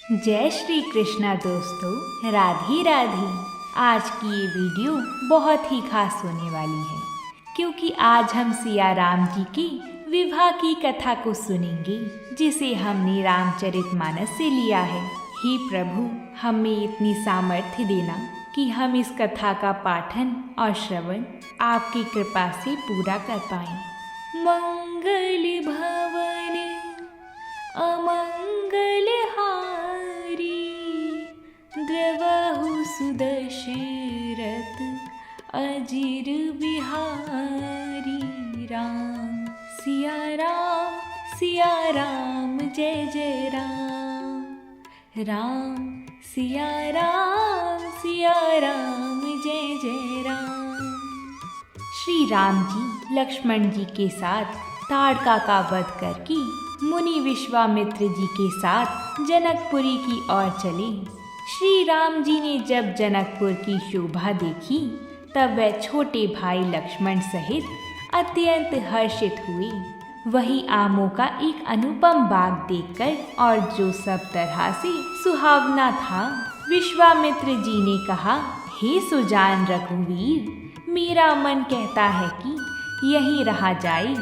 जय श्री कृष्णा दोस्तों, राधे राधे। आज की ये वीडियो बहुत ही खास होने वाली है क्योंकि आज हम सिया राम जी की विवाह की कथा को सुनेंगे जिसे हमने रामचरितमानस से लिया है। हे प्रभु, हमें इतनी सामर्थ्य देना कि हम इस कथा का पाठन और श्रवण आपकी कृपा से पूरा कर पाएं। मंगल भवन अमंगल हारी, द्रवहु सुदशरथ अजिर बिहारी। राम सिया राम जय जय राम। राम सिया राम जय जय राम। श्री राम जी लक्ष्मण जी के साथ ताड़का का वध करके मुनि विश्वामित्र जी के साथ जनकपुरी की ओर चले। श्री राम जी ने जब जनकपुर की शोभा देखी तब वह छोटे भाई लक्ष्मण सहित अत्यंत हर्षित हुए। वहीं आमों का एक अनुपम बाग देखकर और जो सब तरह से सुहावना था, विश्वामित्र जी ने कहा, हे सुजान रघुवीर, मेरा मन कहता है कि यहीं रहा जाए।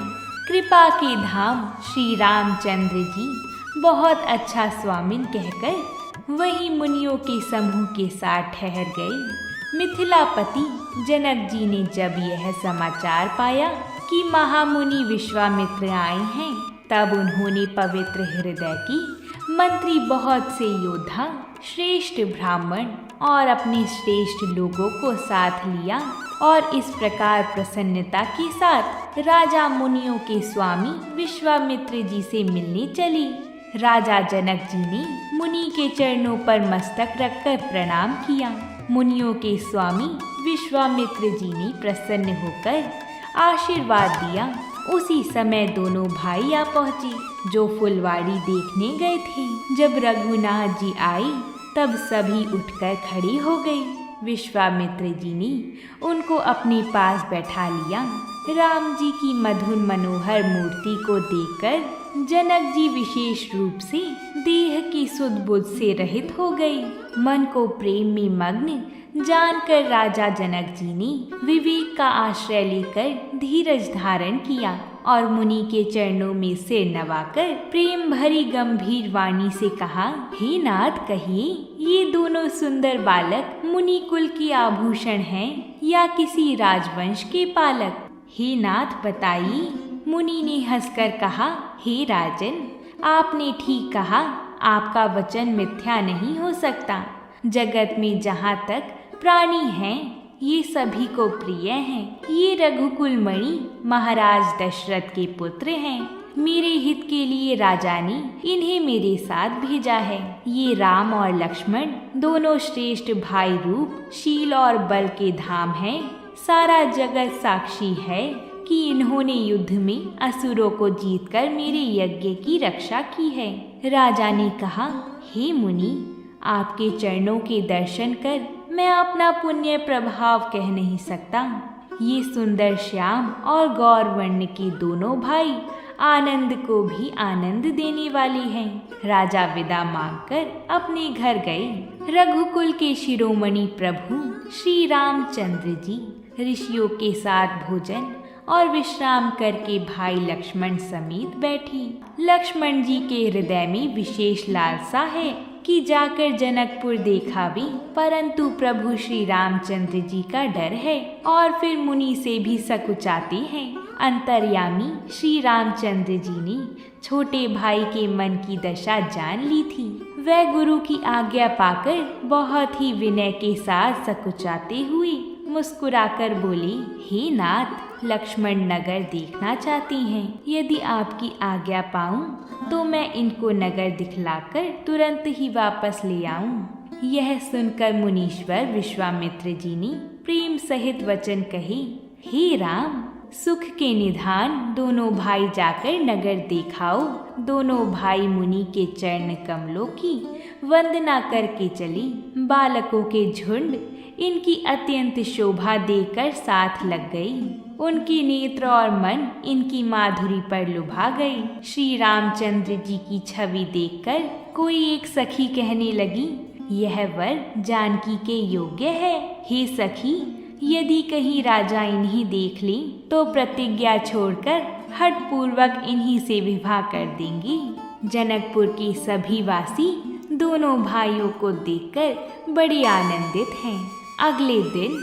कृपा के धाम श्री रामचंद्र जी बहुत अच्छा स्वामिन कहकर वहीं मुनियों के समूह के साथ ठहर गए। मिथिलापति जनक जी ने जब यह समाचार पाया कि महामुनि विश्वामित्र आए हैं, तब उन्होंने पवित्र हृदय की मंत्री बहुत से योद्धा, श्रेष्ठ ब्राह्मण और अपने श्रेष्ठ लोगों को साथ लिया और इस प्रकार प्रसन्नता के साथ राजा मुनियों के स्वामी विश्वामित्र जी से मिलने चली। राजा जनक जी ने मुनि के चरणों पर मस्तक रखकर प्रणाम किया। मुनियों के स्वामी विश्वामित्र जी ने प्रसन्न होकर आशीर्वाद दिया। उसी समय दोनों भाई आ पहुँचे जो फुलवाड़ी देखने गए थे। जब रघुनाथ जी आए तब सभी उठकर खड़ी हो गई। विश्वामित्र जी ने उनको अपने पास बैठा लिया। राम जी की मधुर मनोहर मूर्ति को देखकर जनक जी विशेष रूप से देह की सुध बुध से रहित हो गए। मन को प्रेम में मग्न जानकर राजा जनक जी ने विवेक का आश्रय लेकर धीरज धारण किया और मुनि के चरणों में सिर नवाकर प्रेम भरी गंभीर वाणी से कहा, हे नाथ, कहिए ये दोनों सुंदर बालक मुनि कुल के आभूषण हैं या किसी राजवंश के पालक? हे नाथ बताइए। मुनि ने हंसकर कहा, हे राजन, आपने ठीक कहा, आपका वचन मिथ्या नहीं हो सकता। जगत में जहाँ तक प्राणी हैं, ये सभी को प्रिय हैं। ये रघुकुल मणि महाराज दशरथ के पुत्र हैं। मेरे हित के लिए राजा ने इन्हें मेरे साथ भेजा है। ये राम और लक्ष्मण दोनों श्रेष्ठ भाई रूप, शील और बल के धाम हैं। सारा जगत साक्षी है कि इन्होंने युद्ध में असुरों को जीतकर मेरे यज्ञ की रक्षा की है। राजा ने कहा, हे मुनि, आपके चरणों के दर्शन कर मैं अपना पुण्य प्रभाव कह नहीं सकता। ये सुंदर श्याम और गौर वर्ण के दोनों भाई आनंद को भी आनंद देने वाले हैं। राजा विदा मांगकर अपने घर गए। रघुकुल के शिरोमणि प्रभु श्री रामचंद्र जी ऋषियों के साथ भोजन और विश्राम करके भाई लक्ष्मण समेत बैठी। लक्ष्मण जी के हृदय में विशेष लालसा है कि जाकर जनकपुर देखावे, परंतु प्रभु श्री रामचंद्र जी का डर है और फिर मुनि से भी सकुचाते हैं। अंतर्यामी श्री रामचंद्र जी ने छोटे भाई के मन की दशा जान ली थी। वह गुरु की आज्ञा पाकर बहुत ही विनय के साथ सकुचाते हुए मुस्कुराकर बोले, हे नाथ, लक्ष्मण नगर देखना चाहती हैं। यदि आपकी आज्ञा पाऊं तो मैं इनको नगर दिखलाकर तुरंत ही वापस ले आऊं। यह सुनकर मुनीश्वर विश्वामित्र जी ने प्रेम सहित वचन कहे, हे राम, सुख के निधान दोनों भाई जाकर नगर देखाओ। दोनों भाई मुनि के चरण कमलों की वंदना करके चली। बालकों के झुंड इनकी अत्यंत शोभा देकर साथ लग गई। उनकी नेत्र और मन इनकी माधुरी पर लुभा गई। श्री रामचंद्र जी की छवि देखकर कोई एक सखी कहने लगी, यह वर जानकी के योग्य है। हे सखी, यदि कहीं राजा इन्हीं देख लें तो प्रतिज्ञा छोड़कर हठ पूर्वक इन्हीं से विवाह कर देंगे। जनकपुर के सभी वासी दोनों भाइयों को देखकर बड़े आनंदित हैं। अगले दिन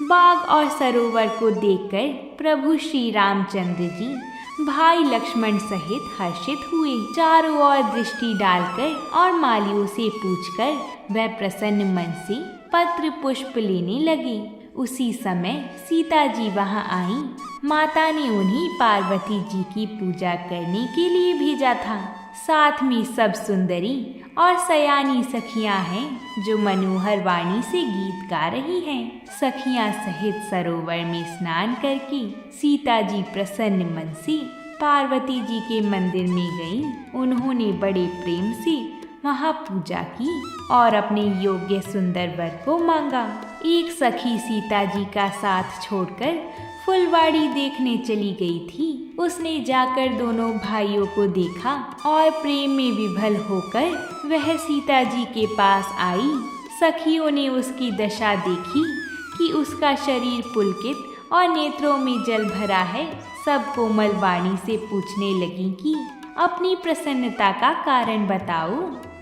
बाग और सरोवर को देखकर प्रभु श्री रामचंद्र जी भाई लक्ष्मण सहित हर्षित हुए। चारों ओर दृष्टि डालकर और मालियों से पूछकर वह प्रसन्न मन से पत्र पुष्प लेने लगे। उसी समय सीता जी वहां आई। माता ने उन्हें पार्वती जी की पूजा करने के लिए भेजा था। साथ में सब सुंदरी और सयानी सखियां हैं जो मनोहर वाणी से गीत गा रही हैं। सखियां सहित सरोवर में स्नान करके सीता जी प्रसन्न मन से पार्वती जी के मंदिर में गईं। उन्होंने बड़े प्रेम से वहां पूजा की और अपने योग्य सुंदर वर को मांगा। एक सखी सीता जी का साथ छोड़कर फुलवाड़ी देखने चली गई थी। उसने जाकर दोनों भाइयों को देखा और प्रेम में विभल होकर वह सीता जी के पास आई। सखियों ने उसकी दशा देखी कि उसका शरीर पुलकित और नेत्रों में जल भरा है। सब कोमल वाणी से पूछने लगी कि अपनी प्रसन्नता का कारण बताओ।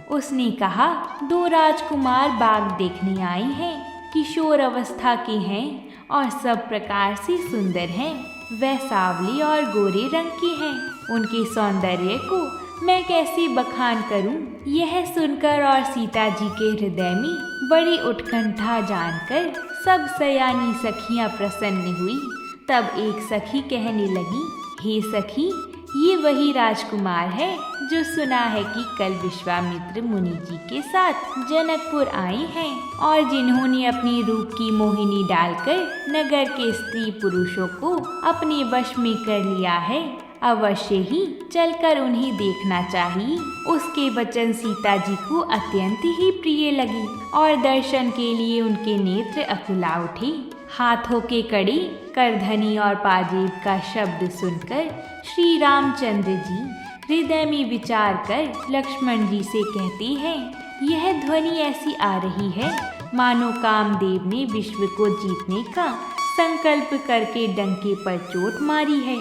उसने कहा, दो राजकुमार बाग देखने आए हैं। किशोर अवस्था के हैं और सब प्रकार से सुंदर हैं। वह सांवले और गोरे रंग के हैं। उनके सौंदर्य को मैं कैसे बखान करूं? यह सुनकर और सीता जी के हृदय में बड़ी उत्कंठा जानकर सब सयानी सखियां प्रसन्न हुई। तब एक सखी कहने लगी, हे सखी, ये वही राजकुमार है जो सुना है कि कल विश्वामित्र मुनि जी के साथ जनकपुर आए हैं और जिन्होंने अपनी रूप की मोहिनी डालकर नगर के स्त्री पुरुषों को अपने वश में कर लिया है। अवश्य ही चलकर उन्हें देखना चाहिए। उसके वचन सीता जी को अत्यंत ही प्रिय लगी और दर्शन के लिए उनके नेत्र अकुला उठे। हाथों के कड़े, करधनी और पाजेब का शब्द सुनकर श्री रामचंद्र जी हृदय में विचार कर लक्ष्मण जी से कहते हैं, यह ध्वनि ऐसी आ रही है मानो कामदेव ने विश्व को जीतने का संकल्प करके डंके पर चोट मारी है।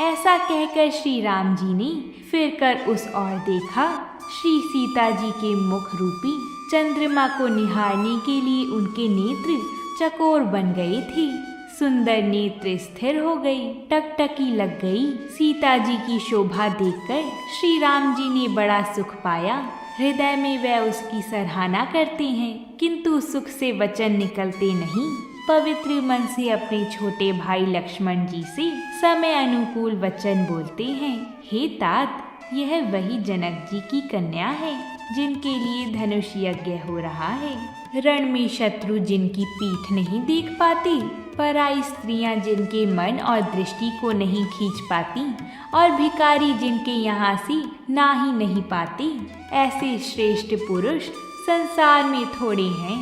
ऐसा कहकर श्री राम जी ने फिर कर उस ओर देखा। श्री सीता जी के मुख रूपी चंद्रमा को निहारने के लिए उनके नेत्र चकोर बन गए थे। सुंदर नेत्र स्थिर हो गई, टकटकी लग गई। सीता जी की शोभा देखकर श्री राम जी ने बड़ा सुख पाया। हृदय में वह उसकी सराहना करते हैं, किंतु सुख से वचन निकलते नहीं। पवित्र मन से अपने छोटे भाई लक्ष्मण जी से समय अनुकूल वचन बोलते हैं, हे तात, यह वही जनक जी की कन्या है जिनके लिए धनुष यज्ञ हो रहा है। रण में शत्रु जिनकी पीठ नहीं देख पाते, पराई स्त्रियां जिनके मन और दृष्टि को नहीं खींच पाती और भिखारी जिनके यहाँ से ना ही नहीं पाते, ऐसे श्रेष्ठ पुरुष संसार में थोड़े हैं।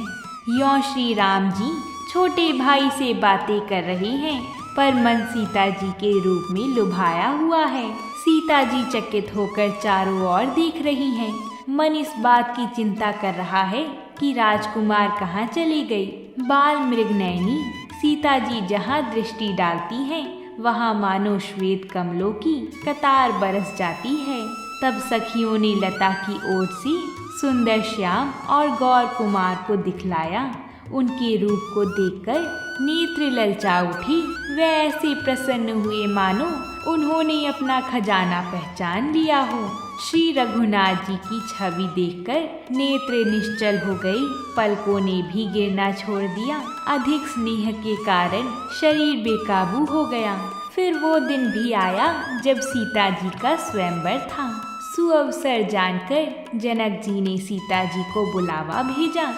यों श्री राम जी छोटे भाई से बातें कर रहे हैं, पर मन सीता जी के रूप में लुभाया हुआ है। सीता जी चकित होकर चारों ओर देख रही हैं। मन इस बात की चिंता कर रहा है कि राजकुमार कहाँ चले गए। बाल मृगनयनी सीता जी जहाँ दृष्टि डालती हैं, वहाँ मानो श्वेत कमलों की कतार बरस जाती है। तब सखियों ने लता की ओर से सुंदर श्याम और गौर कुमार को दिखलाया। उनके रूप को देखकर नेत्र ललचा उठी। वे ऐसे प्रसन्न हुए मानो उन्होंने अपना खजाना पहचान लिया हो। श्री रघुनाथ जी की छवि देखकर नेत्र निश्चल हो गई। पलकों ने भी गिरना छोड़ दिया। अधिक स्नेह के कारण शरीर बेकाबू हो गया। फिर वो दिन भी आया जब सीता जी का स्वयंवर था। सुअवसर जानकर जनक जी ने सीता जी को बुलावा भेजा।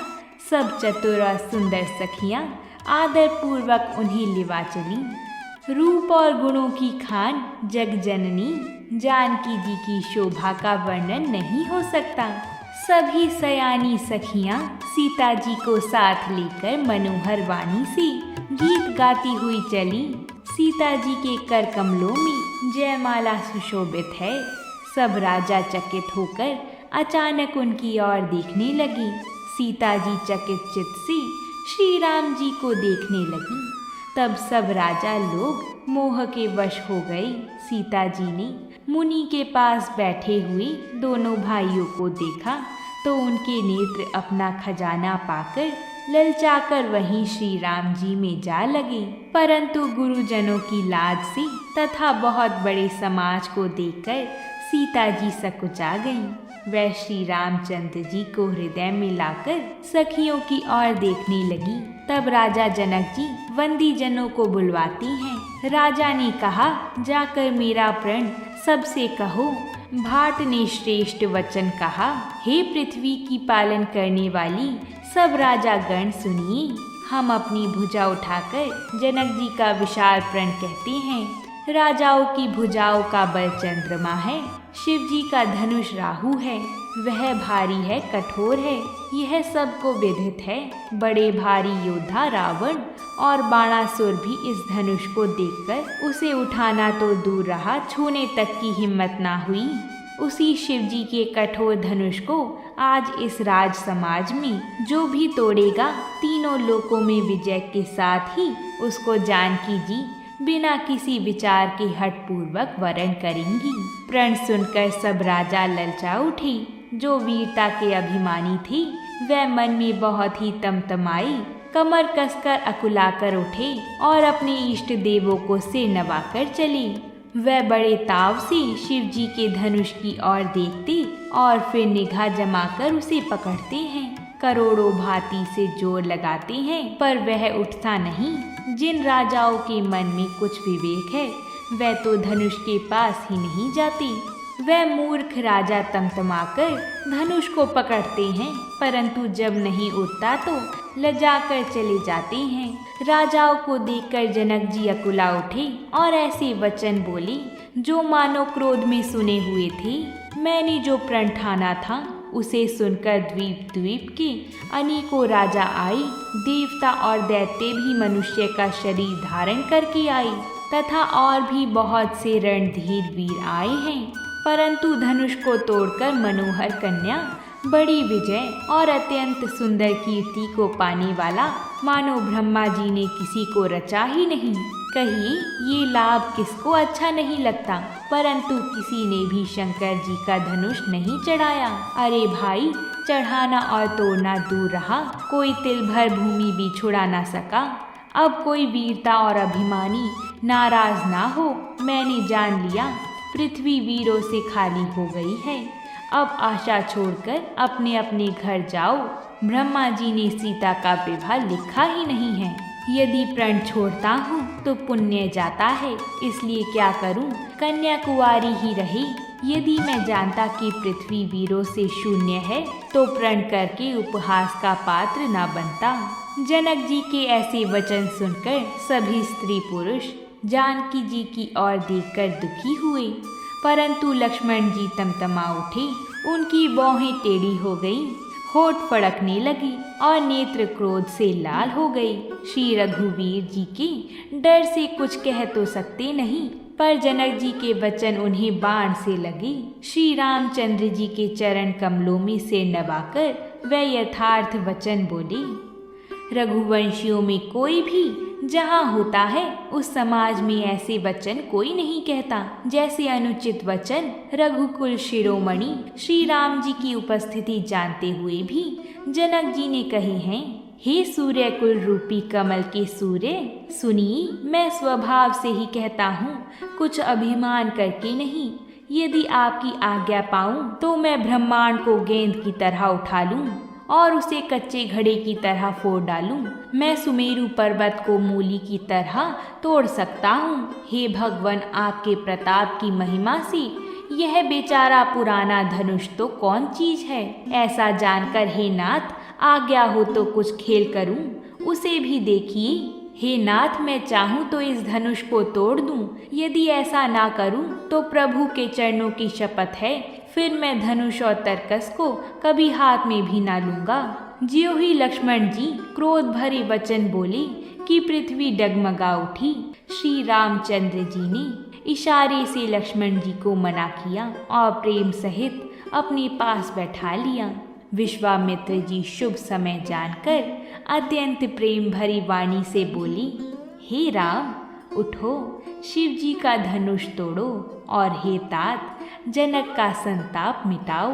सब चतुर और सुंदर सखियां आदर पूर्वक उन्हें लिवा चली। रूप और गुणों की खान जग जननी जानकी जी की शोभा का वर्णन नहीं हो सकता। सभी सयानी सखियां सीता जी को साथ लेकर मनोहर वाणी से गीत गाती हुई चली। सीता जी के कर कमलों में जयमाला सुशोभित है। सब राजा चकित होकर अचानक उनकी ओर देखने लगी। सीता जी चकित चित्त सी श्री राम जी को देखने लगी। तब सब राजा लोग मोह के वश हो गए। सीता जी ने मुनि के पास बैठे हुए दोनों भाइयों को देखा तो उनके नेत्र अपना खजाना पाकर ललचाकर वहीं श्री राम जी में जा लगे। परंतु गुरुजनों की लाज से तथा बहुत बड़े समाज को देखकर सीता जी सकुचा गईं। वह श्री रामचंद्र जी को हृदय में लाकर सखियों की ओर देखने लगी। तब राजा जनक जी वंदी जनों को बुलवाती हैं। राजा ने कहा, जाकर मेरा प्रण सबसे कहो। भाट ने श्रेष्ठ वचन कहा, हे पृथ्वी की पालन करने वाली सब राजा गण सुनिए। हम अपनी भुजा उठाकर जनक जी का विशाल प्रण कहते हैं। राजाओं की भुजाओं का बल चंद्रमा है, शिव जी का धनुष राहु है। वह भारी है, कठोर है, यह सबको विदित है। बड़े भारी योद्धा रावण और बाणासुर भी इस धनुष को देखकर उसे उठाना तो दूर रहा, छूने तक की हिम्मत ना हुई। उसी शिव जी के कठोर धनुष को आज इस राज समाज में जो भी तोड़ेगा, तीनों लोकों में विजय के साथ ही उसको जानकी जी बिना किसी विचार के हठपूर्वक वरण करेंगी। प्रण सुनकर सब राजा ललचा उठे। जो वीरता के अभिमानी थे वह मन में बहुत ही तमतमाई, कमर कसकर अकुलाकर उठे और अपने इष्ट देवों को सिर नवाकर चले। वह बड़े ताव से शिव जी के धनुष की ओर देखते और फिर निगाह जमाकर उसे पकड़ते हैं। करोड़ों भांति से जोर लगाते हैं पर वह उठता नहीं। जिन राजाओं के मन में कुछ विवेक है वह तो धनुष के पास ही नहीं जाते। वह मूर्ख राजा तमतमाकर धनुष को पकड़ते हैं, परंतु जब नहीं उठता तो लजाकर चले जाते हैं। राजाओं को देखकर जनक जी अकुला उठे और ऐसे वचन बोले जो मानो क्रोध में सुने हुए थे। मैंने जो प्रण ठाना था उसे सुनकर द्वीप द्वीप के अनेकों राजा आए। देवता और दैत्य भी मनुष्य का शरीर धारण करके आए तथा और भी बहुत से रणधीर वीर आए हैं, परंतु धनुष को तोड़कर मनोहर कन्या, बड़ी विजय और अत्यंत सुंदर कीर्ति को पाने वाला मानो ब्रह्मा जी ने किसी को रचा ही नहीं। कहिए ये लाभ किसको अच्छा नहीं लगता, परंतु किसी ने भी शंकर जी का धनुष नहीं चढ़ाया। अरे भाई, चढ़ाना और तोड़ना दूर रहा, कोई तिल भर भूमि भी छुड़ा ना सका। अब कोई वीरता और अभिमानी नाराज ना हो। मैंने जान लिया पृथ्वी वीरों से खाली हो गई है। अब आशा छोड़कर अपने अपने घर जाओ। ब्रह्मा जी ने सीता का विवाह लिखा ही नहीं है। यदि प्रण छोड़ता हूँ तो पुण्य जाता है, इसलिए क्या करूँ, कन्या कुंवारी ही रही। यदि मैं जानता कि पृथ्वी वीरों से शून्य है तो प्रण करके उपहास का पात्र न बनता। जनक जी के ऐसे वचन सुनकर सभी स्त्री पुरुष जानकी जी की ओर देखकर दुखी हुए, परंतु लक्ष्मण जी तमतमा उठे। उनकी बाहें टेढ़ी हो गईं, होठ फड़कने लगी और नेत्र क्रोध से लाल हो गए। श्री रघुवीर जी के डर से कुछ कह तो सकते नहीं, पर जनक जी के वचन उन्हें बाण से लगे। श्री रामचंद्र जी के चरण कमलों में सिर नवाकर वह यथार्थ वचन बोले। रघुवंशियों में कोई भी जहाँ होता है उस समाज में ऐसे वचन कोई नहीं कहता जैसे अनुचित वचन रघुकुल शिरोमणि श्री राम जी की उपस्थिति जानते हुए भी जनक जी ने कहे हैं। हे सूर्य कुल रूपी कमल के सूर्य, सुनिए, मैं स्वभाव से ही कहता हूँ, कुछ अभिमान करके नहीं। यदि आपकी आज्ञा पाऊँ तो मैं ब्रह्मांड को गेंद की तरह उठा लूँ और उसे कच्चे घड़े की तरह फोड़ डालूं। मैं सुमेरु पर्वत को मूली की तरह तोड़ सकता हूँ। हे भगवान, आपके प्रताप की महिमा से यह बेचारा पुराना धनुष तो कौन चीज है। ऐसा जानकर हे नाथ, आज्ञा हो तो कुछ खेल करूं, उसे भी देखिए। हे नाथ, मैं चाहूँ तो इस धनुष को तोड़ दूं। यदि ऐसा ना करूं तो प्रभु के चरणों की शपथ है, फिर मैं धनुष और तरकस को कभी हाथ में भी ना लूंगा। ज्यों ही लक्ष्मण जी क्रोध भरे वचन बोले कि पृथ्वी डगमगा उठी। श्री रामचंद्र जी ने इशारे से लक्ष्मण जी को मना किया और प्रेम सहित अपने पास बैठा लिया। विश्वामित्र जी शुभ समय जानकर अत्यंत प्रेम भरी वाणी से बोली, हे राम, उठो, शिव जी का धनुष तोड़ो और हे तात, जनक का संताप मिटाओ।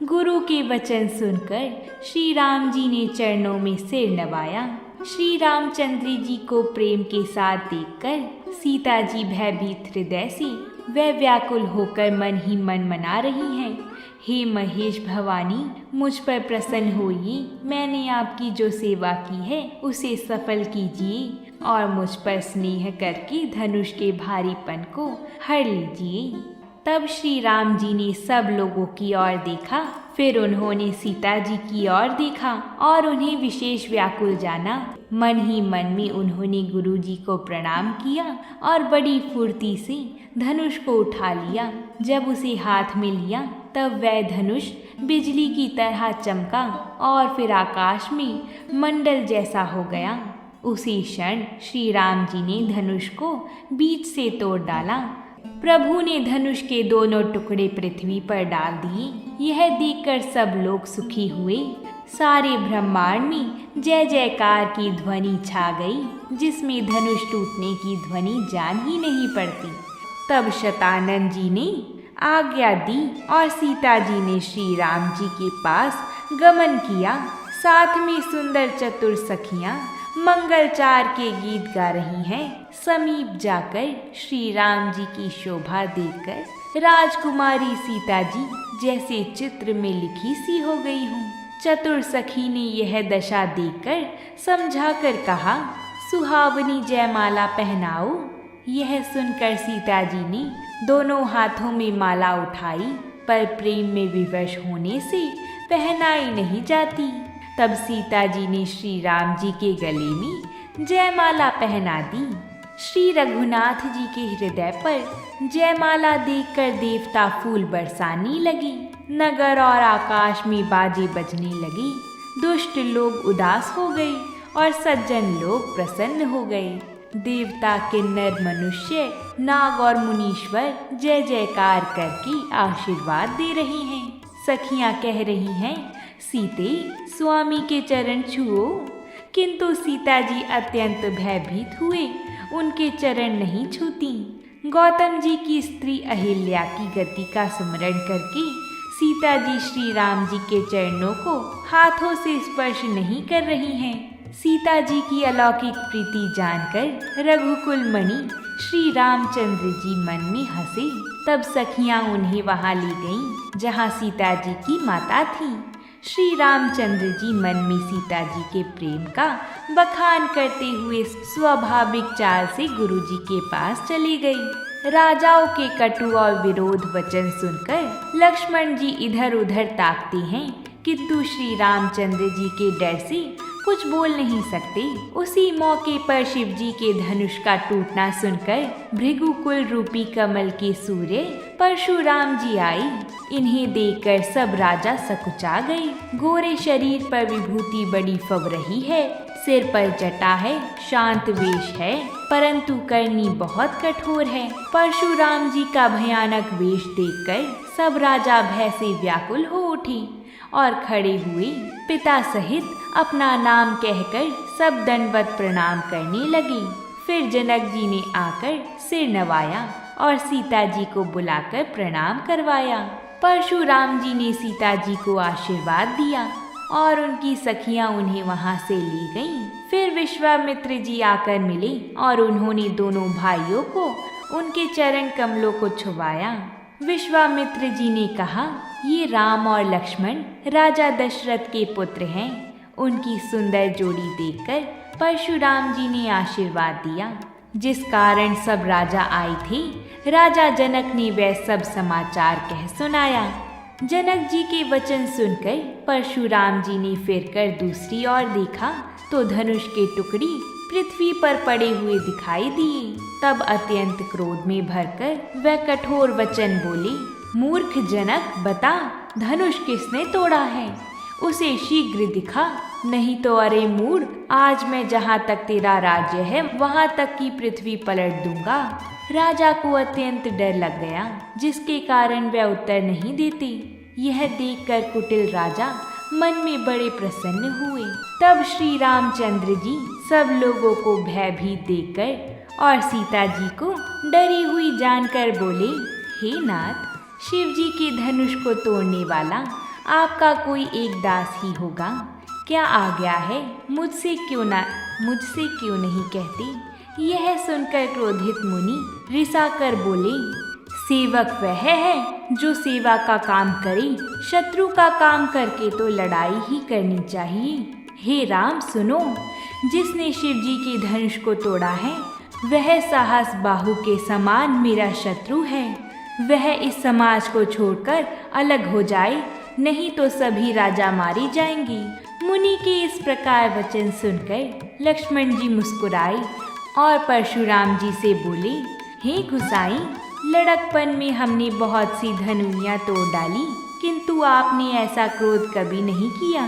गुरु के वचन सुनकर श्री राम जी ने चरणों में सिर नवाया। श्री रामचंद्र जी को प्रेम के साथ देखकर सीता जी भयभीत हृदय से व व्याकुल होकर मन ही मन मना रही हैं, हे महेश भवानी, मुझ पर प्रसन्न होइए। मैंने आपकी जो सेवा की है उसे सफल कीजिए और मुझ पर स्नेह करके धनुष के भारीपन को हर लीजिए। तब श्री राम जी ने सब लोगों की ओर देखा, फिर उन्होंने सीता जी की ओर देखा और उन्हें विशेष व्याकुल जाना। मन ही मन में उन्होंने गुरु जी को प्रणाम किया और बड़ी फुर्ती से धनुष को उठा लिया। जब उसे हाथ में लिया तब वह धनुष बिजली की तरह चमका और फिर आकाश में मंडल जैसा हो गया। उसी क्षण श्री राम जी ने धनुष को बीच से तोड़ डाला। प्रभु ने धनुष के दोनों टुकड़े पृथ्वी पर डाल दिए। यह देखकर सब लोग सुखी हुए। सारे ब्रह्मांड में जय जयकार की ध्वनि छा गई, जिसमें धनुष टूटने की ध्वनि जान ही नहीं पड़ती। तब शतानंद जी ने आज्ञा दी और सीता जी ने श्री राम जी के पास गमन किया। साथ में सुंदर चतुर सखियां मंगलचार के गीत गा रही हैं। समीप जाकर श्री राम जी की शोभा देखकर राजकुमारी सीता जी जैसे चित्र में लिखी सी हो गई हूँ। चतुर सखी ने यह दशा देखकर समझाकर कहा, सुहावनी जयमाला पहनाओ। यह सुनकर सीता जी ने दोनों हाथों में माला उठाई, पर प्रेम में विवश होने से पहनाई नहीं जाती। तब सीता जी ने श्री राम जी के गले में जयमाला पहना दी। श्री रघुनाथ जी के हृदय पर जयमाला देखकर देवता फूल बरसाने लगे। नगर और आकाश में बाजे बजने लगे। दुष्ट लोग उदास हो गए और सज्जन लोग प्रसन्न हो गए। देवता, किन्नर, मनुष्य, नाग और मुनीश्वर जय जयकार करके आशीर्वाद दे रहे हैं। सखियां कह रही हैं, सीते, स्वामी के चरण छुओ। किंतु सीता जी अत्यंत भयभीत हुए, उनके चरण नहीं छूती। गौतम जी की स्त्री अहिल्या की गति का स्मरण करके सीता जी श्री राम जी के चरणों को हाथों से स्पर्श नहीं कर रही हैं। सीता जी की अलौकिक प्रीति जानकर रघुकुल मणि श्री रामचंद्र जी मन में हंसे। तब सखियां उन्हें वहां ले गईं, जहां सीता जी की माता थी। श्री रामचंद्र जी मन में सीता जी के प्रेम का बखान करते हुए स्वाभाविक चाल से गुरु जी के पास चली गई। राजाओं के कटु और विरोध वचन सुनकर लक्ष्मण जी इधर उधर ताकते हैं, किंतु श्री रामचंद्र जी के डर से कुछ बोल नहीं सकते। उसी मौके पर शिव जी के धनुष का टूटना सुनकर भृगुकुल रूपी कमल के सूर्य परशुराम जी आई। इन्हें देखकर सब राजा सकुचा गए। गोरे शरीर पर विभूति बड़ी फब रही है, सिर पर जटा है, शांत वेश है, परंतु करनी बहुत कठोर है। परशुराम जी का भयानक वेश देखकर सब राजा भय से व्याकुल हो उठे और खड़े हुए पिता सहित अपना नाम कहकर सब दंडवत प्रणाम करने लगे। फिर जनक जी ने आकर सिर नवाया और सीता जी को बुलाकर प्रणाम करवाया। परशुराम जी ने सीता जी को आशीर्वाद दिया और उनकी सखियां उन्हें वहां से ले गईं। फिर विश्वामित्र जी आकर मिले और उन्होंने दोनों भाइयों को उनके चरण कमलों को छुवाया। विश्वामित्र जी ने कहा, ये राम और लक्ष्मण राजा दशरथ के पुत्र हैं। उनकी सुंदर जोड़ी देखकर परशुराम जी ने आशीर्वाद दिया, जिस कारण सब राजा आए थे। राजा जनक ने वह सब समाचार कह सुनाया। जनक जी के वचन सुनकर परशुराम जी ने फिरकर दूसरी ओर देखा तो धनुष के टुकड़ी पृथ्वी पर पड़े हुए दिखाई दिए। तब अत्यंत क्रोध में भरकर वह कठोर वचन बोले, मूर्ख जनक, बता धनुष किसने तोड़ा है? उसे शीघ्र दिखा, नहीं तो अरे मूढ़, आज मैं जहाँ तक तेरा राज्य है वहाँ तक की पृथ्वी पलट दूंगा। राजा को अत्यंत डर लग गया, जिसके कारण वह उत्तर नहीं देती। यह देखकर कुटिल राजा मन में बड़े प्रसन्न हुए। तब श्री रामचंद्र जी सब लोगों को भयभीत देखकर और सीता जी को डरी हुई जानकर बोले, हे नाथ, शिव जी के धनुष को तोड़ने वाला आपका कोई एक दास ही होगा। क्या आज्ञा है, मुझसे क्यों नहीं कहते। यह सुनकर क्रोधित मुनि रिसा कर बोले, सेवक वह है जो सेवा का काम करे, शत्रु का काम करके तो लड़ाई ही करनी चाहिए। हे राम सुनो, जिसने शिव जी के धनुष को तोड़ा है वह साहस बाहु के समान मेरा शत्रु है। वह इस समाज को छोड़कर अलग हो जाए, नहीं तो सभी राजा मारे जाएंगे। मुनि के इस प्रकार वचन सुनकर लक्ष्मण जी मुस्कुराए और परशुराम जी से बोले, हे गुसाई, लड़कपन में हमने बहुत सी धनुइयाँ तोड़ डाली, किंतु आपने ऐसा क्रोध कभी नहीं किया।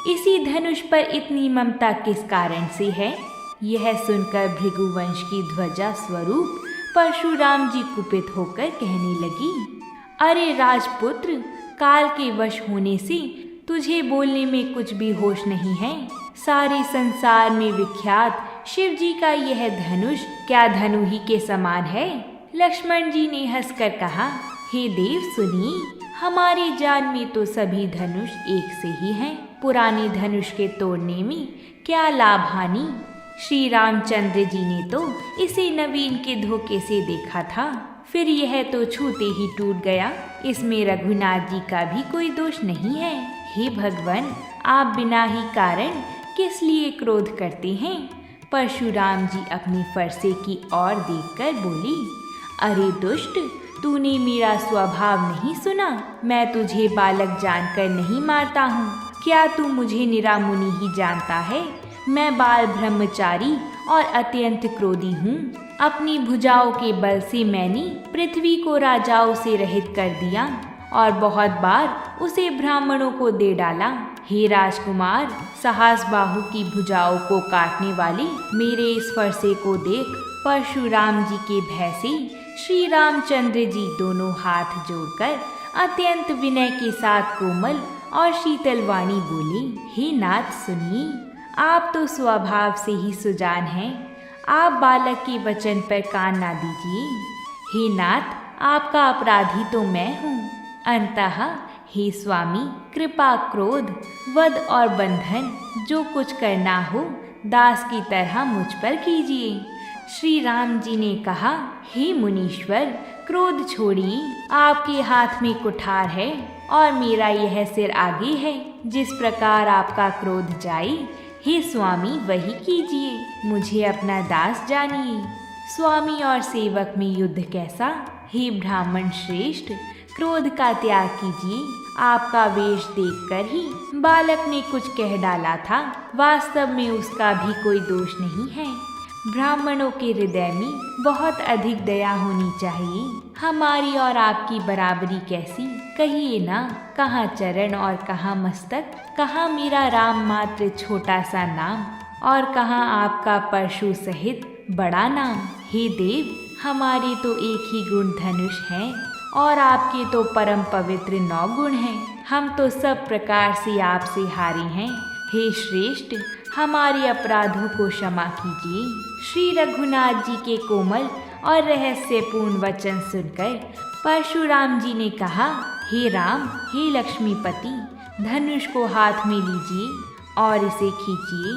इसी धनुष पर इतनी ममता किस कारण से है। यह सुनकर भृगुवंश की ध्वजा स्वरूप परशुराम जी कुपित होकर कहने लगी, अरे राजपुत्र, काल के वश होने से तुझे बोलने में कुछ भी होश नहीं है। सारे संसार में विख्यात शिव जी का यह धनुष क्या धनु ही के समान है। लक्ष्मण जी ने हंसकर कहा, हे देव सुनिए, हमारी जान में तो सभी धनुष एक से ही हैं। पुराने धनुष के तोड़ने में क्या लाभ हानि। श्री रामचंद्र जी ने तो इसे नवीन के धोखे से देखा था, फिर यह तो छूते ही टूट गया। इसमें रघुनाथ जी का भी कोई दोष नहीं है। हे भगवान, आप बिना ही कारण किस लिए क्रोध करते हैं। परशुराम जी अपनी फरसे की ओर देखकर बोली, अरे दुष्ट, तूने मेरा स्वभाव नहीं सुना। मैं तुझे बालक जानकर नहीं मारता हूँ। क्या तू मुझे निरामुनि ही जानता है। मैं बाल ब्रह्मचारी और अत्यंत क्रोधी हूँ। अपनी भुजाओं के बल से मैंने पृथ्वी को राजाओं से रहित कर दिया और बहुत बार उसे ब्राह्मणों को दे डाला। हे राजकुमार, साहस बाहु की भुजाओं को काटने वाले मेरे इस फरसे को देख। परशुराम जी के भय से श्री रामचंद्र जी दोनों हाथ जोड़कर अत्यंत विनय के साथ कोमल और शीतल वाणी बोले, हे नाथ सुनिए, आप तो स्वभाव से ही सुजान हैं। आप बालक के वचन पर कान ना दीजिए। हे नाथ, आपका अपराधी तो मैं हूँ। अंतः हे स्वामी, कृपा, क्रोध, वध और बंधन जो कुछ करना हो दास की तरह मुझ पर कीजिए। श्री राम जी ने कहा, हे मुनीश्वर, क्रोध छोड़िए। आपके हाथ में कुठार है और मेरा यह सिर आगे है। जिस प्रकार आपका क्रोध जाए, हे स्वामी, वही कीजिए। मुझे अपना दास जानिए। स्वामी और सेवक में युद्ध कैसा। हे ब्राह्मण श्रेष्ठ, क्रोध का त्याग कीजिए। आपका वेश देखकर ही बालक ने कुछ कह डाला था। वास्तव में उसका भी कोई दोष नहीं है। ब्राह्मणों के हृदय में बहुत अधिक दया होनी चाहिए। हमारी और आपकी बराबरी कैसी, कहिए ना। कहाँ चरण और कहाँ मस्तक, कहाँ मेरा राम मात्र छोटा सा नाम और कहाँ आपका परशु सहित बड़ा नाम। हे देव, हमारे तो एक ही गुण धनुष है और आपके तो परम पवित्र 9 गुण हैं। हम तो सब प्रकार से आपसे हारे हैं। हे श्रेष्ठ, हमारे अपराधों को क्षमा कीजिए। श्री रघुनाथ जी के कोमल और रहस्यपूर्ण वचन सुनकर परशुराम जी ने कहा, हे राम, हे लक्ष्मीपति, धनुष को हाथ में लीजिए और इसे खींचिए,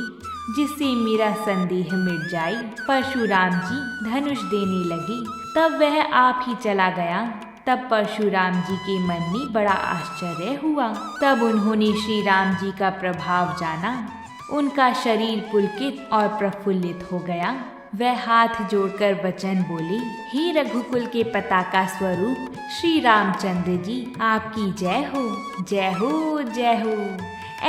जिससे मेरा संदेह मिट जाए। परशुराम जी धनुष देने लगे, तब वह आप ही चला गया। तब परशुराम जी के मन में बड़ा आश्चर्य हुआ। तब उन्होंने श्री राम जी का प्रभाव जाना। उनका शरीर पुलकित और प्रफुल्लित हो गया। वह हाथ जोड़कर वचन बोले, हे रघुकुल के पताका स्वरूप श्री रामचंद्र जी, आपकी जय हो, जय हो, जय हो।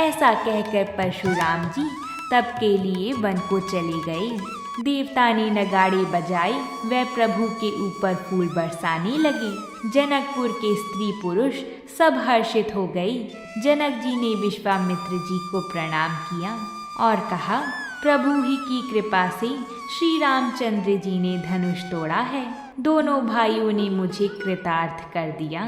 ऐसा कहकर परशुराम जी तब के लिए वन को चले गए। देवता ने नगाड़े बजाए, वह प्रभु के ऊपर फूल बरसाने लगे। जनकपुर के स्त्री पुरुष सब हर्षित हो गए। जनक जी ने विश्वामित्र जी को प्रणाम किया और कहा, प्रभु ही की कृपा से श्री रामचंद्र जी ने धनुष तोड़ा है। दोनों भाइयों ने मुझे कृतार्थ कर दिया।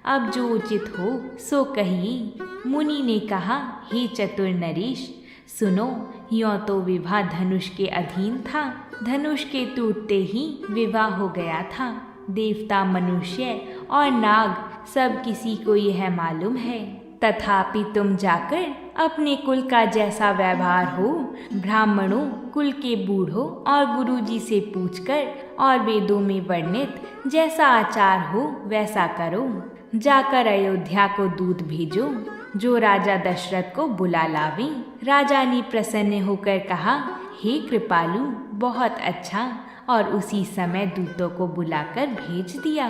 अब जो उचित हो सो कहिए। मुनि ने कहा, हे चतुर नरेश, सुनो, यों तो विवाह धनुष के अधीन था। धनुष के टूटते ही विवाह हो गया था। देवता, मनुष्य और नाग सब किसी को यह मालूम है। तथापि तुम जाकर अपने कुल का जैसा व्यवहार हो, ब्राह्मणों, कुल के बूढ़ों और गुरुजी से पूछकर और वेदों में वर्णित जैसा आचार हो वैसा करो। जाकर अयोध्या को दूत भेजो जो राजा दशरथ को बुला लावे। राजा ने प्रसन्न होकर कहा, हे कृपालु, बहुत अच्छा। और उसी समय दूतों को बुलाकर भेज दिया।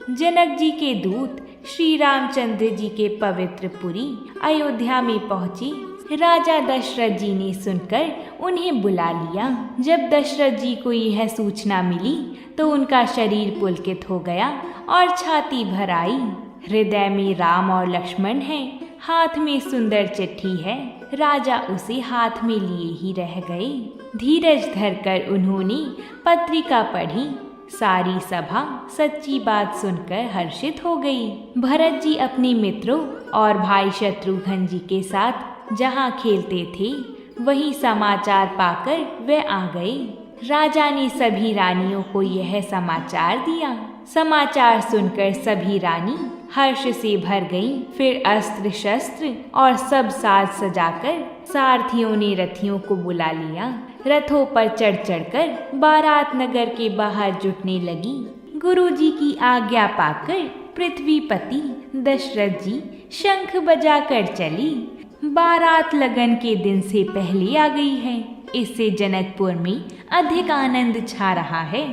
जनक जी के दूत श्री रामचंद्र जी के पवित्र पुरी अयोध्या में पहुँचे। राजा दशरथ जी ने सुनकर उन्हें बुला लिया। जब दशरथ जी को यह सूचना मिली तो उनका शरीर पुलकित हो गया और छाती भर आई। हृदय में राम और लक्ष्मण हैं, हाथ में सुंदर चिट्ठी है। राजा उसे हाथ में लिए ही रह गए। धीरज धरकर उन्होंने पत्रिका पढ़ी। सारी सभा सच्ची बात सुनकर हर्षित हो गई। भरत जी अपने मित्रों और भाई शत्रुघ्न जी के साथ जहाँ खेलते थे वहीं समाचार पाकर वे आ गए। राजा ने सभी रानियों को यह समाचार दिया। समाचार सुनकर सभी रानी हर्ष से भर गईं। फिर अस्त्र शस्त्र और सब साज सजाकर सारथियों ने रथियों को बुला लिया। रथों पर चढ़ चढ़कर बारात नगर के बाहर जुटने लगी। गुरुजी की आज्ञा पाकर पृथ्वीपति दशरथ जी शंख बजाकर चली। बारात लगन के दिन से पहले आ गई है। इससे जनकपुर में अधिक आनंद छा रहा है।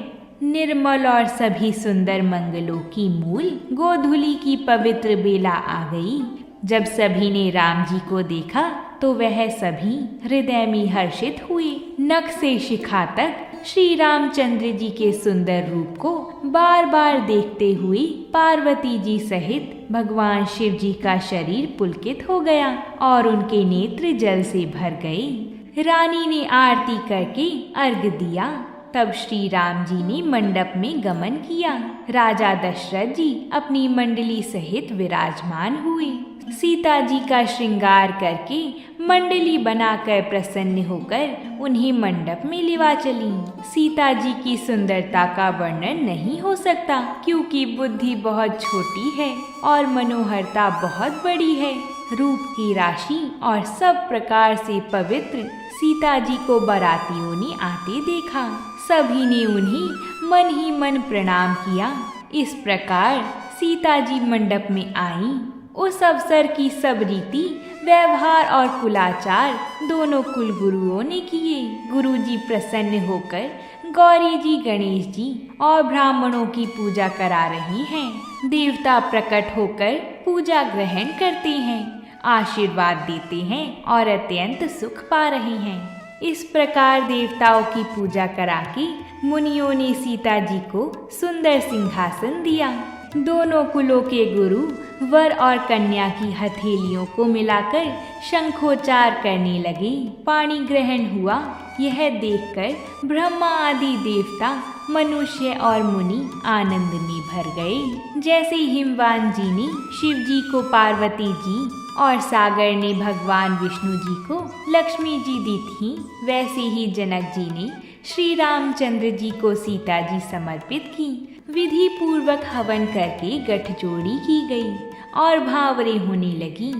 निर्मल और सभी सुंदर मंगलों की मूल गोधूली की पवित्र बेला आ गई। जब सभी ने राम जी को देखा तो वह सभी हृदय में हर्षित हुए। नख से शिखा तक श्री रामचंद्र जी के सुंदर रूप को बार बार देखते हुए पार्वती जी सहित भगवान शिव जी का शरीर पुलकित हो गया और उनके नेत्र जल से भर गए। रानी ने आरती करके अर्घ दिया। तब श्री राम जी ने मंडप में गमन किया। राजा दशरथ जी अपनी मंडली सहित विराजमान हुए। सीता जी का श्रृंगार करके मंडली बनाकर प्रसन्न होकर उन्हें मंडप में लिवा चली। सीता जी की सुंदरता का वर्णन नहीं हो सकता, क्योंकि बुद्धि बहुत छोटी है और मनोहरता बहुत बड़ी है। रूप की राशि और सब प्रकार से पवित्र सीता जी को बारातियों ने आते देखा। सभी ने उन्हें मन ही मन प्रणाम किया। इस प्रकार सीता जी मंडप में आई। उस अवसर की सब रीति व्यवहार और कुलाचार दोनों कुल गुरुओं ने किए। गुरुजी प्रसन्न होकर गौरी जी, गणेश जी और ब्राह्मणों की पूजा करा रही हैं। देवता प्रकट होकर पूजा ग्रहण करते हैं, आशीर्वाद देते हैं और अत्यंत सुख पा रहे हैं। इस प्रकार देवताओं की पूजा करा के मुनियों ने सीता जी को सुंदर सिंहासन दिया। दोनों कुलों के गुरु वर और कन्या की हथेलियों को मिलाकर शंखोच्चार करने लगे। पाणी ग्रहण हुआ। यह देखकर ब्रह्मा आदि देवता, मनुष्य और मुनि आनंद में भर गए। जैसे हिमवान जी ने शिव जी को पार्वती जी और सागर ने भगवान विष्णु जी को लक्ष्मी जी दी थी, वैसे ही जनक जी ने श्री रामचंद्र जी को सीता जी समर्पित की। विधि पूर्वक हवन करके गठजोड़ी की गई और भावरे होने लगी।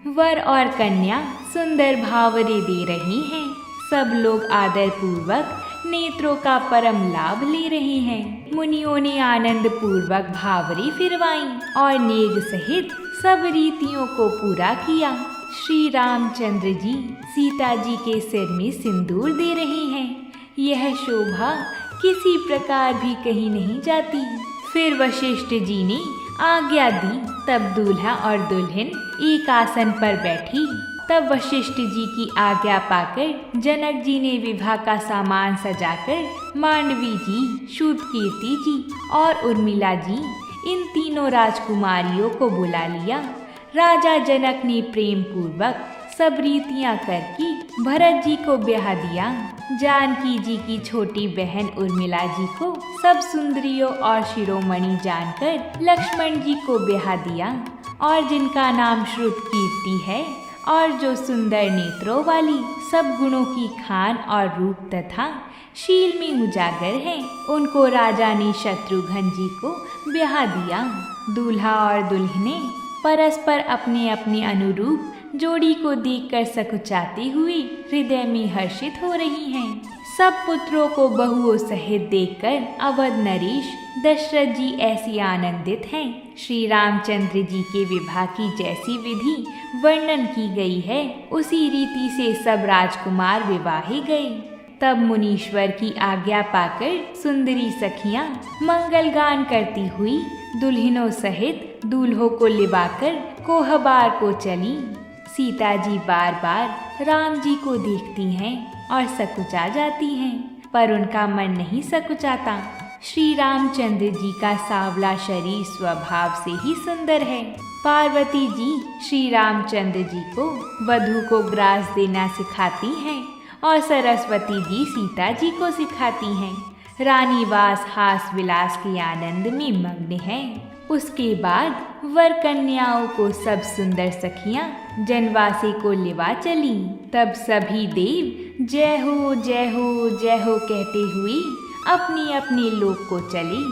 वर और कन्या सुंदर भावरे दे रही हैं। सब लोग आदर पूर्वक नेत्रों का परम लाभ ले रहे हैं। मुनियों ने आनंद पूर्वक भावरे फिरवाई और नेग सहित सब रीतियों को पूरा किया। श्री रामचंद्र जी सीता जी के सिर में सिंदूर दे रहे हैं। यह शोभा किसी प्रकार भी कहीं नहीं जाती। फिर वशिष्ठ जी ने आज्ञा दी। तब दूल्हा और दुल्हन एक आसन पर बैठी। तब वशिष्ठ जी की आज्ञा पाकर जनक जी ने विवाह का सामान सजाकर मांडवी जी, शूद्रकीर्ति जी और उर्मिला जी, इन तीनों राजकुमारियों को बुला लिया। राजा जनक ने प्रेम पूर्वक सब रीतियां करके भरत जी को ब्याह दिया। जानकी जी की छोटी बहन उर्मिला जी को सब सुंदरियों और शिरोमणि जानकर लक्ष्मण जी को ब्याह दिया। और जिनका नाम श्रुत कीर्ति है और जो सुंदर नेत्रों वाली, सब गुणों की खान और रूप तथा शील में उजागर है, उनको राजा ने शत्रुघ्न जी को ब्याह दिया। दूल्हा और दुल्हने परस्पर अपने अपने अनुरूप जोड़ी को देखकर सकुचाती हुई हृदय में हर्षित हो रही हैं। सब पुत्रों को बहुओं सहित देखकर अवध नरेश दशरथ जी ऐसी आनंदित हैं। श्री रामचंद्र जी के विवाह की जैसी विधि वर्णन की गई है, उसी रीति से सब राजकुमार विवाहे गए। तब मुनीश्वर की आज्ञा पाकर सुंदरी सखियां मंगल गान करती हुई दुल्हनों सहित दूल्हों को लिवाकर कोहबार को चली। सीता जी बार बार राम जी को देखती हैं और सकुचा जाती हैं, पर उनका मन नहीं सकुचाता। श्री रामचंद्र जी का सांवला शरीर स्वभाव से ही सुंदर है। पार्वती जी श्री रामचंद्र जी को वधू को ग्रास देना सिखाती हैं और सरस्वती जी सीता जी को सिखाती हैं। रानीवास हास विलास के आनंद में मग्न है। उसके बाद वर कन्याओं को सब सुंदर सखियां जनवासी को लिवा चली। तब सभी देव जय हो जय हो जय हो कहते हुए अपनी अपनी लोक को चली।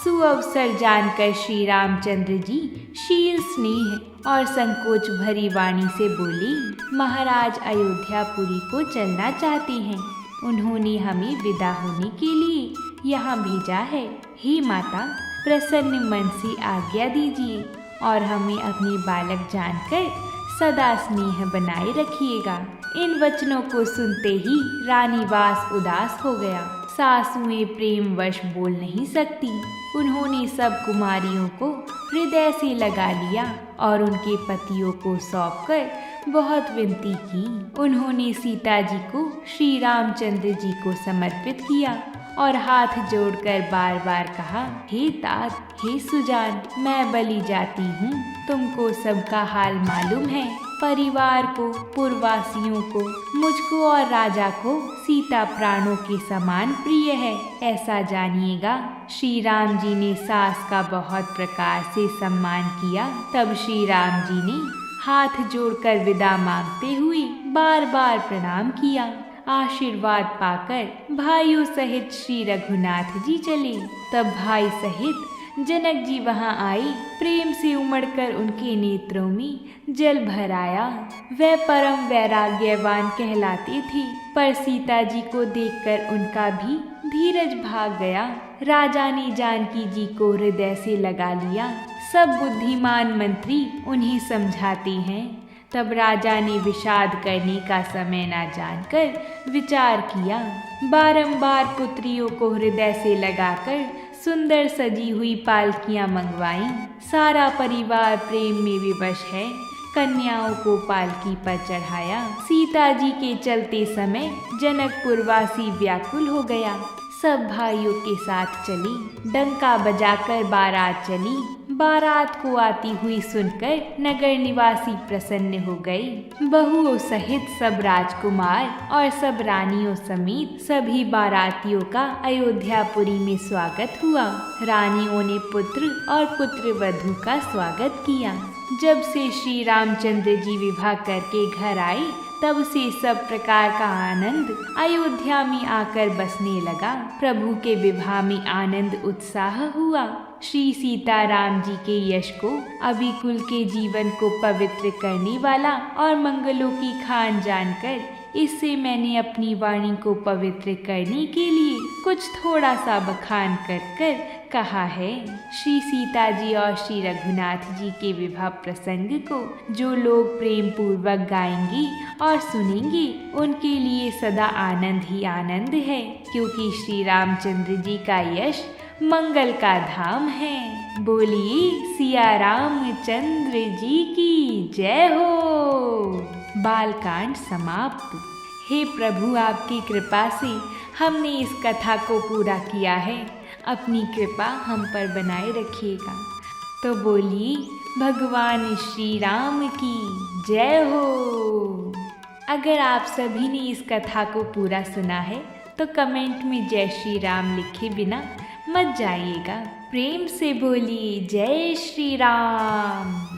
सुअवसर जानकर श्री रामचंद्र जी शील स्नेह और संकोच भरी वाणी से बोली, महाराज अयोध्यापुरी को चलना चाहते हैं। उन्होंने हमें विदा होने के लिए यहाँ भेजा है। हे माता, प्रसन्न मन से आज्ञा दीजिए और हमें अपने बालक जानकर सदा स्नेह बनाए रखिएगा। इन वचनों को सुनते ही रानीवास उदास हो गया। सासुएं प्रेमवश बोल नहीं सकती। उन्होंने सब कुमारियों को हृदय से लगा लिया और उनके पतियों को सौंपकर बहुत विनती की। उन्होंने सीता जी को श्री रामचंद्र जी को समर्पित किया और हाथ जोड़कर बार बार कहा, हे तात, हे सुजान, मैं बलि जाती हूँ। तुमको सबका हाल मालूम है। परिवार को, पुरवासियों को, मुझको और राजा को सीता प्राणों के समान प्रिय है, ऐसा जानिएगा। श्री राम जी ने सास का बहुत प्रकार से सम्मान किया। तब श्री राम जी ने हाथ जोड़कर विदा मांगते हुए बार बार प्रणाम किया। आशीर्वाद पाकर भाइयों सहित श्री रघुनाथ जी चले। तब भाई सहित जनक जी वहां आई। प्रेम से उमड़कर उनके नेत्रों में जल भर आया। वह परम वैराग्यवान कहलाते थे, पर सीता जी को देखकर उनका भी धीरज भाग गया। राजा ने जानकी जी को हृदय से लगा लिया। सब बुद्धिमान मंत्री उन्हें समझाते हैं। तब राजा ने विषाद करने का समय न जानकर विचार किया। बारंबार पुत्रियों को हृदय से लगाकर सुंदर सजी हुई पालकियां मंगवाई। सारा परिवार प्रेम में विवश है। कन्याओं को पालकी पर चढ़ाया। सीता जी के चलते समय जनकपुरवासी व्याकुल हो गया। सब भाइयों के साथ चली। डंका बजाकर बारात चली। बारात को आती हुई सुनकर नगर निवासी प्रसन्न हो गए। बहुओं सहित सब राजकुमार और सब रानियों समेत सभी बारातियों का अयोध्यापुरी में स्वागत हुआ। रानियों ने पुत्र और पुत्र वधू का स्वागत किया। जब से श्री रामचंद्र जी विवाह करके घर आए, तब से सब प्रकार का आनंद अयोध्या में आकर बसने लगा। प्रभु के विवाह में आनंद उत्साह हुआ। श्री सीताराम जी के यश को, अभिकुल के जीवन को पवित्र करने वाला और मंगलों की खान जानकर इससे मैंने अपनी वाणी को पवित्र करने के लिए कुछ थोड़ा सा बखान कर कहा है। श्री सीता जी और श्री रघुनाथ जी के विवाह प्रसंग को जो लोग प्रेम पूर्वक गाएंगे और सुनेंगे, उनके लिए सदा आनंद ही आनंद है, क्योंकि श्री रामचंद्र जी का यश मंगल का धाम है। बोलिए सिया रामचंद्र जी की जय हो। बालकांड समाप्त। हे प्रभु, आपकी कृपा से हमने इस कथा को पूरा किया है। अपनी कृपा हम पर बनाए रखिएगा। तो बोलिए भगवान श्री राम की जय हो। अगर आप सभी ने इस कथा को पूरा सुना है तो कमेंट में जय श्री राम लिखे बिना मत जाइएगा। प्रेम से बोलिए जय श्री राम।